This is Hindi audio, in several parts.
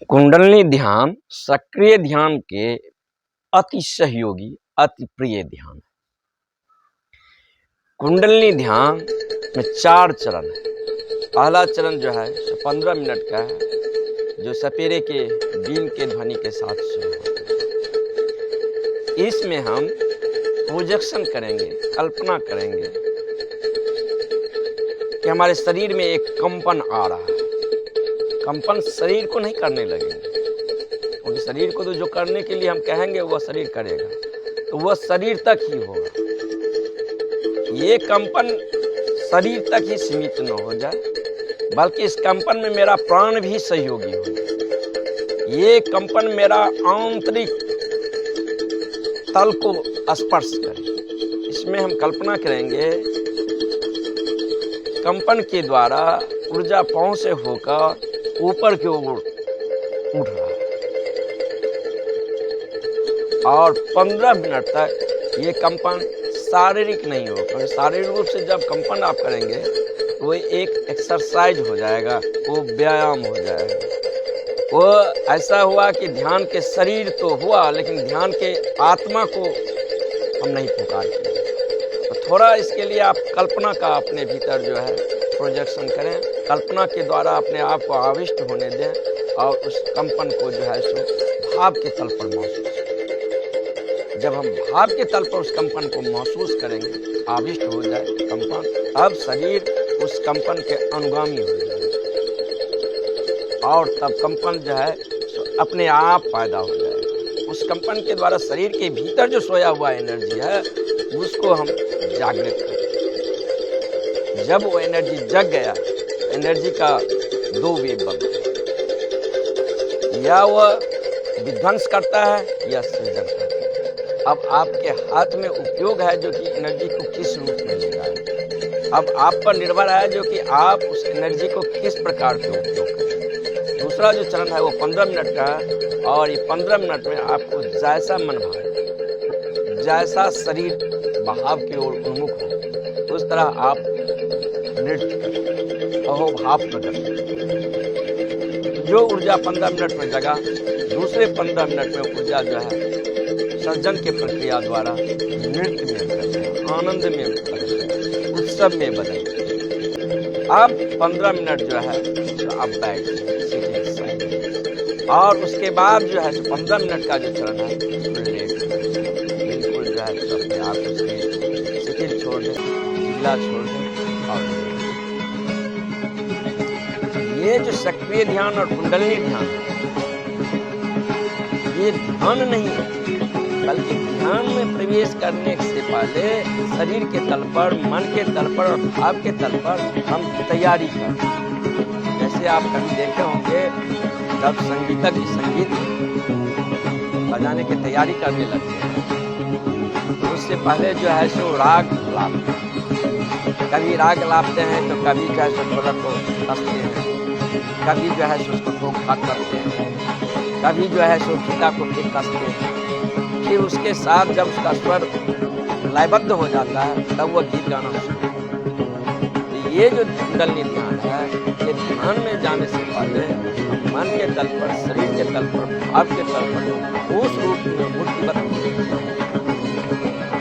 कुंडलिनी ध्यान सक्रिय ध्यान के अति सहयोगी अति प्रिय ध्यान। कुंडलिनी ध्यान में 4 चरण है। पहला चरण जो है 15 मिनट का है, जो सपेरे के बीन के ध्वनि के साथ शुरू होता है। इसमें हम प्रोजेक्शन करेंगे, कल्पना करेंगे कि हमारे शरीर में एक कंपन आ रहा है। कंपन शरीर को नहीं करने लगेंगे, क्योंकि शरीर को तो जो करने के लिए हम कहेंगे वह शरीर करेगा, तो वह शरीर तक ही होगा। ये कंपन शरीर तक ही सीमित न हो जाए, बल्कि इस कंपन में मेरा प्राण भी सहयोगी हो जाए। ये कंपन मेरा आंतरिक तल को स्पर्श करे। इसमें हम कल्पना करेंगे कंपन के द्वारा ऊर्जा पांव से होकर ऊपर की ओर उठ रहा है, और 15 मिनट तक ये कंपन शारीरिक नहीं होगा, क्योंकि शारीरिक रूप से जब कंपन आप करेंगे तो वो एक एक्सरसाइज हो जाएगा, वो व्यायाम हो जाएगा। वो ऐसा हुआ कि ध्यान के शरीर तो हुआ, लेकिन ध्यान के आत्मा को हम नहीं पुकार किए। तो थोड़ा इसके लिए आप कल्पना का अपने भीतर जो है प्रोजेक्शन करें, कल्पना के द्वारा अपने आप को आविष्ट होने दें, और उस कंपन को जो है सो भाव के तल पर महसूस करें। जब हम भाव के तल पर उस कंपन को महसूस करेंगे, आविष्ट हो जाए कंपन, अब शरीर उस कंपन के अनुगामी हो जाए, और तब कंपन जो है अपने आप पैदा हो जाएगा। उस कंपन के द्वारा शरीर के भीतर जो सोया हुआ एनर्जी है उसको हम जागृत करें। जब वो एनर्जी जग गया, एनर्जी का 2 वेग बनता है, या वह विध्वंस करता है या सृजन करता है। अब आपके हाथ में उपयोग है जो कि एनर्जी को किस रूप में लेगा है। अब आप पर निर्भर है जो कि आप उस एनर्जी को किस प्रकार के उपयोग करें। दूसरा जो चरण है वो 15 मिनट का है, और ये 15 मिनट में आपको जैसा मन भाए, जैसा शरीर बहाव की ओर उन्मुख हो, उस तरह आप नृत्य करें, अहोभाव प्रकट करें। जो ऊर्जा 15 मिनट में जगा, दूसरे 15 मिनट में ऊर्जा जो है सर्जन के प्रक्रिया द्वारा नृत्य में बदले, आनंद में बदले, उत्सव में बदले। अब 15 मिनट जो है आप बैठ, और उसके बाद जो है 15 मिनट का जो चरण है बिल्कुल जो है अपने आप उसकी शिथिल छोड़ दें, ढीला छोड़ दें। और ये जो सक्रिय ध्यान और कुंडलिनी ध्यान, ये ध्यान नहीं है, बल्कि ध्यान में प्रवेश करने से पहले शरीर के तल पर, मन के तल पर और भाव के तल पर हम तैयारी करते हैं। जैसे आप कभी देखे होंगे, जब संगीतज्ञ संगीत बजाने की तैयारी करने लगते हैं तो उससे पहले जो है सो राग लापते हैं। कभी राग लापते हैं तो कभी जो है सो ढोलक को कसते हैं, कभी जो है सो उसको ठोक ठाक करते हैं, कभी जो है सो गीता को फिर कसते हैं। फिर उसके साथ जब उसका स्वर लयबद्ध हो जाता है तब वह गीत गाना शुरू होता है। तो ये जो कुंडलिनी ध्यान है, ये ध्यान में जाने से पहले मन के तल पर, शरीर के तल पर, भाव के तल पर उस रूप में मूर्तिबद्ध,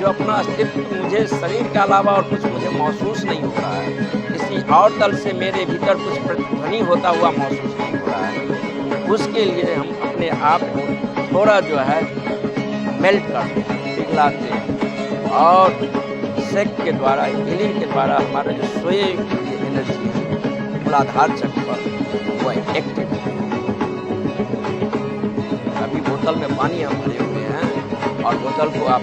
जो अपना अस्तित्व मुझे शरीर के अलावा और कुछ मुझे महसूस नहीं हो रहा है, किसी और तल से मेरे भीतर कुछ प्रतिध्वनि होता हुआ महसूस नहीं हो रहा है, उसके लिए हम अपने आप को थोड़ा जो है मेल्ट करते हैं, पिघलाते हैं, और सेक के द्वारा, हीलिंग के द्वारा हमारा जो सोए एनर्जी है मूलाधार चक्र पर वह एक्टिव है। अभी बोतल में पानी हम भरे हुए हैं, और बोतल को आप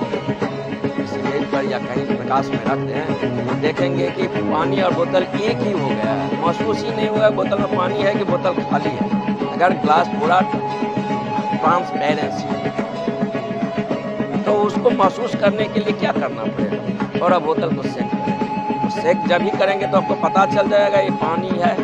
किसी मेज पर या कहीं प्रकाश में रखते हैं तो देखेंगे कि पानी और बोतल एक ही हो गया है। महसूस ही नहीं हुआ बोतल में पानी है कि बोतल खाली है। अगर ग्लास पूरा ट्रांसपेरेंसी तो उसको महसूस करने के लिए क्या करना पड़ेगा, थोड़ा बोतल को सेक करें। तो सेक जब ही करेंगे तो आपको पता चल जाएगा ये पानी है।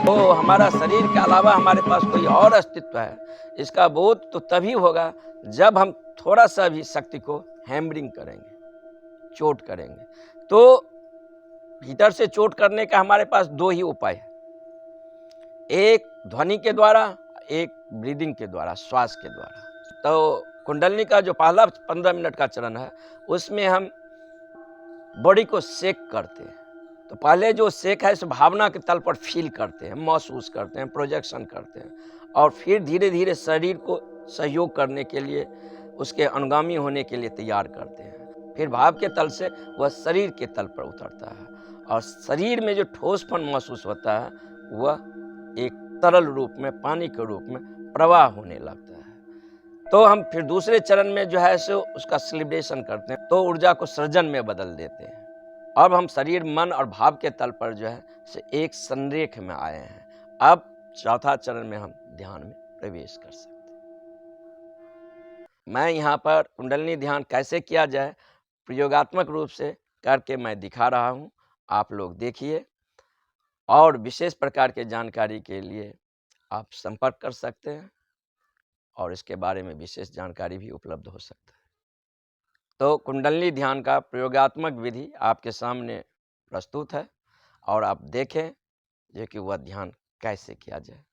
तो हमारा शरीर के अलावा हमारे पास कोई और अस्तित्व है, इसका बोध तो तभी होगा जब हम थोड़ा सा भी शक्ति को हैमरिंग करेंगे, चोट करेंगे। तो भीतर से चोट करने का हमारे पास 2 ही उपाय है। एक ध्वनि के द्वारा, एक ब्रीदिंग के द्वारा, श्वास के द्वारा। तो कुंडलिनी का जो पहला 15 मिनट का चरण है, उसमें हम बॉडी को शेक करते हैं। तो पहले जो शेक है, इस भावना के तल पर फील करते हैं, महसूस करते हैं, प्रोजेक्शन करते हैं, और फिर धीरे धीरे शरीर को सहयोग करने के लिए, उसके अनुगामी होने के लिए तैयार करते हैं। फिर भाव के तल से वह शरीर के तल पर उतरता है, और शरीर में जो ठोसपन महसूस होता है, वह एक तरल रूप में, पानी के रूप में प्रवाह होने लगता है। तो हम फिर दूसरे चरण में जो है सो उसका सेलिब्रेशन करते हैं, तो ऊर्जा को सृजन में बदल देते हैं। अब हम शरीर, मन और भाव के तल पर जो है से एक संरेख में आए हैं। अब चौथा चरण में हम ध्यान में प्रवेश कर सकते हैं। मैं यहाँ पर कुंडलिनी ध्यान कैसे किया जाए, प्रयोगात्मक रूप से करके मैं दिखा रहा हूँ। आप लोग देखिए, और विशेष प्रकार के जानकारी के लिए आप संपर्क कर सकते हैं, और इसके बारे में विशेष जानकारी भी उपलब्ध हो सकता है। तो कुंडलिनी ध्यान का प्रयोगात्मक विधि आपके सामने प्रस्तुत है, और आप देखें जो कि वह ध्यान कैसे किया जाए।